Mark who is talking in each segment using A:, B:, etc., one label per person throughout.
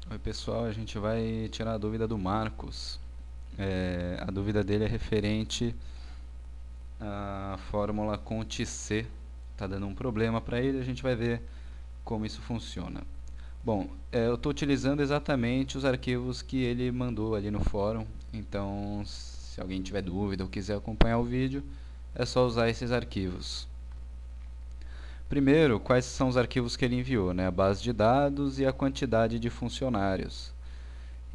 A: Oi pessoal, a gente vai tirar a dúvida do Marcos. A dúvida dele é referente à fórmula Conte-C. Está dando um problema para ele, a gente vai ver como isso funciona. Bom, eu estou utilizando exatamente os arquivos que ele mandou ali no fórum, então se alguém tiver dúvida ou quiser acompanhar o vídeo, é só usar esses arquivos. Primeiro, quais são os arquivos que ele enviou, né? A base de dados e a quantidade de funcionários.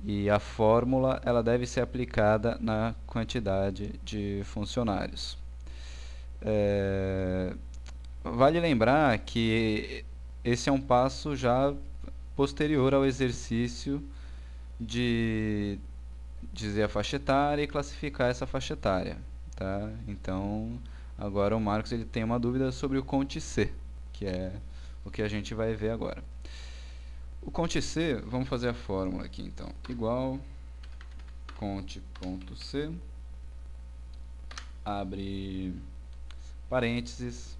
A: E a fórmula ela deve ser aplicada na quantidade de funcionários. É, Vale lembrar que esse é um passo já posterior ao exercício de dizer a faixa etária e classificar essa faixa etária. Tá? Então, agora o Marcos ele tem uma dúvida sobre o Conte-C, que é o que a gente vai ver agora. O Conte-C, vamos fazer a fórmula aqui então. Igual conte.c, abre parênteses,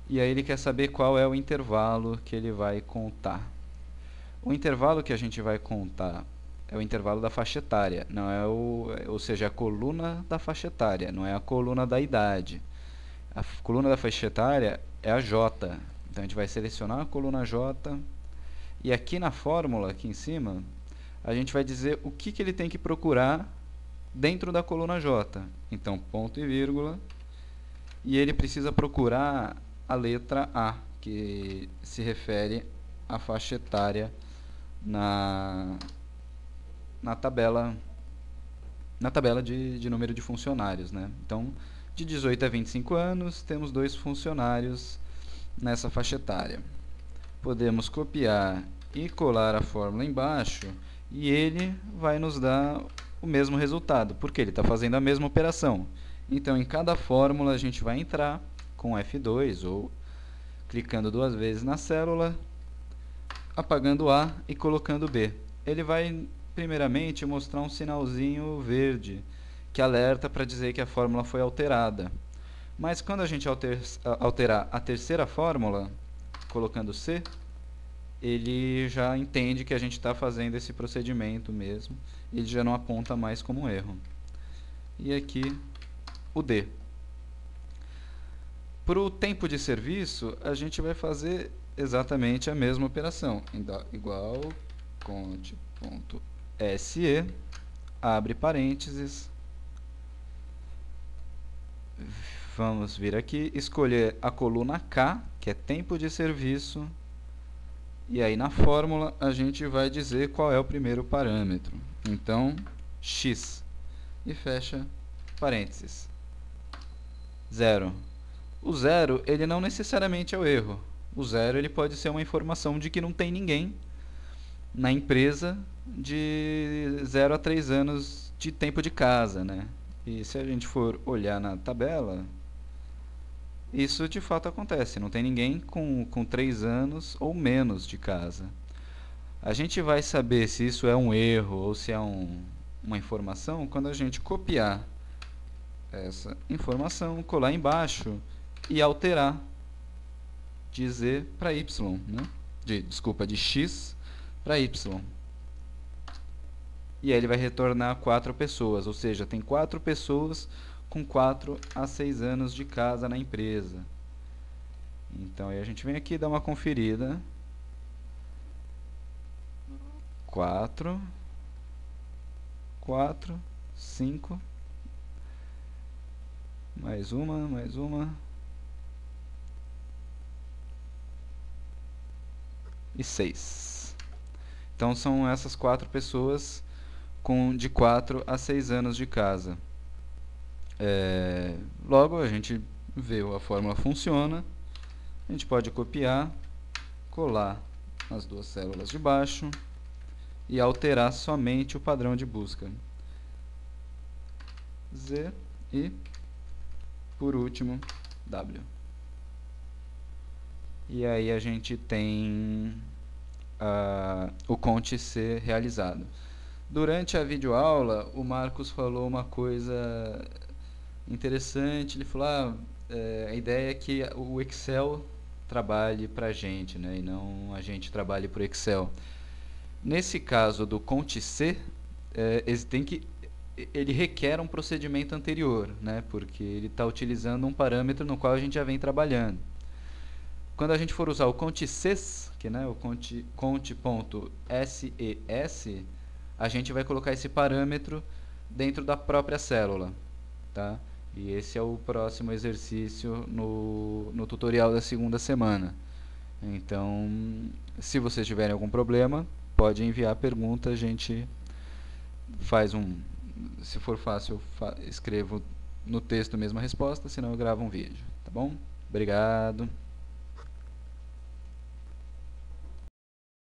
A: e aí ele quer saber qual é o intervalo que ele vai contar. O intervalo que a gente vai contar é o intervalo da faixa etária, não é ou seja, a coluna da faixa etária, não é a coluna da idade. A coluna da faixa etária é a J. Então a gente vai selecionar a coluna J e aqui na fórmula, aqui em cima, a gente vai dizer o que ele tem que procurar dentro da coluna J. Então, ponto e vírgula. E ele precisa procurar a letra A, que se refere à faixa etária na, na tabela, de número de funcionários. Né? Então, de 18 a 25 anos, temos 2 funcionários nessa faixa etária. Podemos copiar e colar a fórmula embaixo e ele vai nos dar o mesmo resultado, porque ele está fazendo a mesma operação. Então, em cada fórmula, a gente vai entrar com F2 ou clicando 2 vezes na célula, apagando A e colocando B. Ele vai, primeiramente, mostrar um sinalzinho verde que alerta para dizer que a fórmula foi alterada. Mas quando a gente alterar a terceira fórmula, colocando C, ele já entende que a gente está fazendo esse procedimento mesmo, ele já não aponta mais como um erro. E aqui o D. Para o tempo de serviço, a gente vai fazer exatamente a mesma operação. Igual conte.se, abre parênteses, vamos vir aqui, escolher a coluna K, que é tempo de serviço, e aí na fórmula a gente vai dizer qual é o primeiro parâmetro. Então, x, e fecha parênteses. 0. O 0, ele não necessariamente é o erro. O 0 ele pode ser uma informação de que não tem ninguém na empresa de 0 a 3 anos de tempo de casa, né? E se a gente for olhar na tabela, isso de fato acontece. Não tem ninguém com 3 anos ou menos de casa. A gente vai saber se isso é um erro ou se é uma informação quando a gente copiar essa informação, colar embaixo e alterar de z para y, né? Desculpa, de x para y. E aí ele vai retornar 4 pessoas, ou seja, tem 4 pessoas com 4 a 6 anos de casa na empresa. Então aí a gente vem aqui e dá uma conferida. 4, 4, 5, mais uma e 6. Então são essas 4 pessoas de 4 a 6 anos de casa. Logo a gente vê a fórmula funciona, a gente pode copiar, colar nas 2 células de baixo e alterar somente o padrão de busca. Z e, por último, W. E aí a gente tem o Conte-C realizado. Durante a videoaula, o Marcos falou uma coisa interessante. Ele falou, a ideia é que o Excel trabalhe para a gente, né, e não a gente trabalhe para o Excel. Nesse caso do conte-C, ele requer um procedimento anterior, né? Porque ele está utilizando um parâmetro no qual a gente já vem trabalhando. Quando a gente for usar o conte-Cs, que, né, o conte.ses, a gente vai colocar esse parâmetro dentro da própria célula, tá? E esse é o próximo exercício no tutorial da segunda semana. Então, se vocês tiverem algum problema, pode enviar a pergunta, a gente faz um... Se for fácil, eu escrevo no texto mesmo a resposta, senão eu gravo um vídeo, tá bom? Obrigado.